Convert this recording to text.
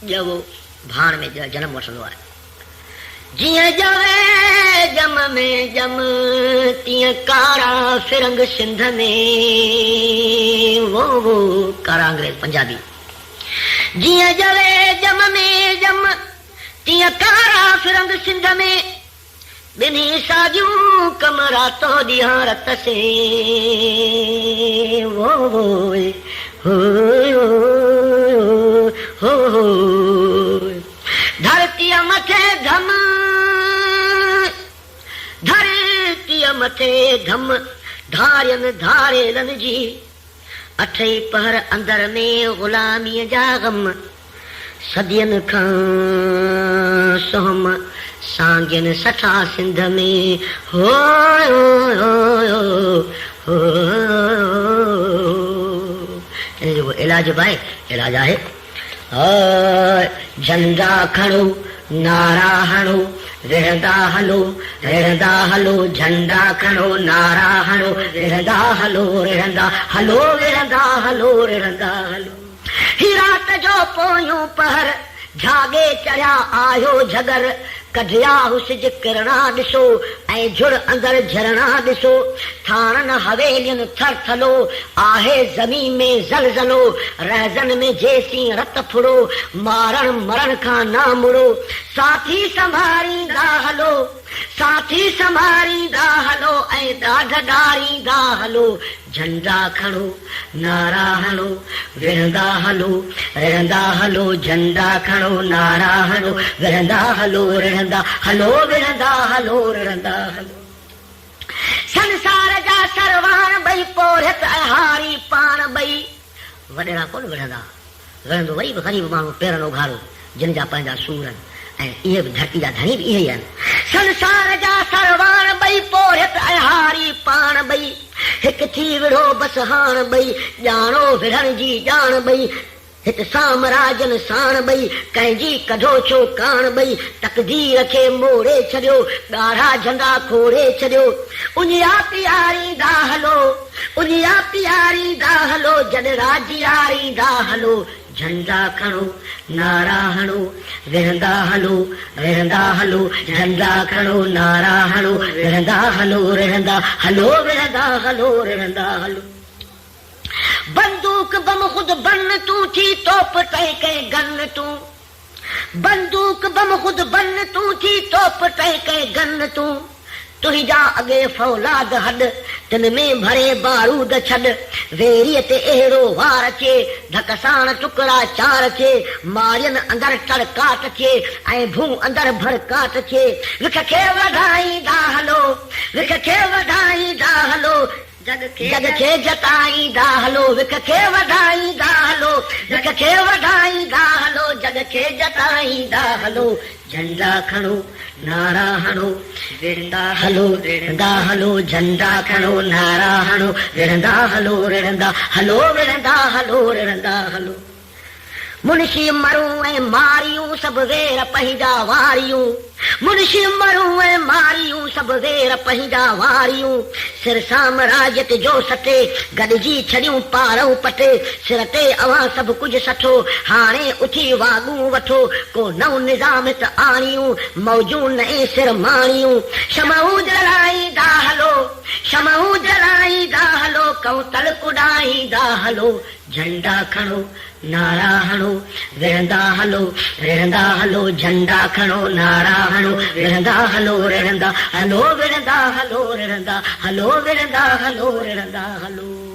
ॼवो भाण में जन्म वठंदो आहे। जीअं ॼवे जम में जम तीअं कारा फिरंग सिंध में, वो कारा अंग्रेज पंजाबी। जीअं ॼवे जम में जम तीअं कारा फिरंग सिंध में, ॿिन्ही साॻियूं कमरा तो ॾियां रत से, वो हो धरतीअ मथे धम, धरतीअ मथे धम धारियनि धारेलनि जी, अठई पहर अंदर में ग़ुलामीअ जा गम, सदियनि खां सोहम सांगियनि सठा सिंध में, हो जो इलाज भाई इलाज आहे। झंडा खणो नारा हणो विढ़ंदा हलो, रिढ़ंदा हलो, झंडा खणो नारा हणो विढ़ंदा हलो, रिढ़ंदा हलो, विढ़ंदा हलो, रिढ़ंदा हलो। ही रात जो पोयूं पहर झागे चढ़िया आयो झगर, कढिया हुसिज किरणा ॾिसो ऐं झुड़ अंदर झरणा ॾिसो, थाणनि हवेलियुनि थर थलो, आहे ज़मीन में ज़लज़लो, रहज़न में जेसीं रत फुड़ो, मारण मरण खां ना मुड़ो, साथी संभारींदा हलो, साथी संभारींदा हलो ऐं ॾाढ ॾारींदा हलो। झंडा खणो नारा हणो विढ़ंदा हलो, रिढ़ंदा हलो, झंडा खणो नारा हणो विढ़ंदा हलो, रिढ़ंदा हलो, विढ़ंदा हलो, रिढ़ंदा हलो। संसार जा सरवाण ॿई पोरत ऐं हारी पाण ॿई, वॾेरा कोन विढ़ंदा, विढ़ंदो वरी बि ग़रीब माण्हू पेरनि उघाड़ो, जिन जा पंहिंजा सूर आहिनि ऐं इहे बि धरती जा धणी बि इहे ई आहिनि। संसार जा सरवाण ॿई पोरत ऐं हारी पाण ॿई, हिकु थी विढ़ो बसि हाण ॿई, ॼाणो विढ़ण जी ॼाण ॿई, हिकु सामराजन साण ॿई, कंहिंजी कढो छो कान ॿई, तकदीर खे मोड़े छॾियो, ॻाढ़ा झंडा खोड़े छॾियो, उञिया पियारींदा हलो, उञिया पियारींदा हलो, जॾ राजियारींदा हलो। झंडा खणो नारा हणो विढ़ंदा हलो, रिढ़ंदा हलो, झंडा खणो नारा हणो विढ़ंदा हलो, रिढ़ंदा हलो, विढ़ंदा हलो, रिढ़ंदा हलो। बंदूक बम खुद बन तू थी, तोप तय के गन तू, बंदूक बम खुद बन तू थी, तोप तय के गन तू, तुंहिंजा अॻे फौलाद हॾ, तिन में भरे बारूद छॾ, वेरीअ ते अहिड़ो वार अचे, धक साण टुकड़ा चार अचे, मारियनि अंदर टड़काट अचे ऐं भू अंदर भड़काट अचे, विख खे वधाईंदा हलो, विख खे वधाईंदा हलो, जग खे जताईंदा हलो, विख खे वधाईंदा हलो, विख खे वधाईंदा हलो, जग खे जताईंदा हलो। झंडा खणो नारा हणो विढ़ंदा हलो, रिढ़ंदा हलो, झंडा खणो नारा हणो विढ़ंदा हलो, रिढ़ंदा हलो, विढ़ंदा हलो, रिढ़ंदा हलो। मुंशी मरूं ऐं मारियूं सभु वेर पंहिंजा वारियूं, मुंशी मरूं ऐं मारियूं सभु वेर पंहिंजा वारियूं, सिर साम्राज्य ते जो सटे, गॾिजी छॾियूं पारऊं पटे, सिर ते अवां सभु कुझु सठो, हाणे उथी वाॻूं वठो, को नओं निज़ाम त आणियूं, मौजूं नए सिर माणियूं, शमऊं जलाईंदा हलो, शमऊं जलाईंदा हलो, कौतल कुॾाईंदा हलो। झंडा खणो नारा हणो विढ़ंदा हलो, रिढ़ंदा हलो, झंडा खणो नारा हणो विढ़ंदा हलो, रिढ़ंदा हलो, विढ़ंदा हलो, रिढ़ंदा हलो, विढ़ंदा हलो, रिढ़ंदा हलो।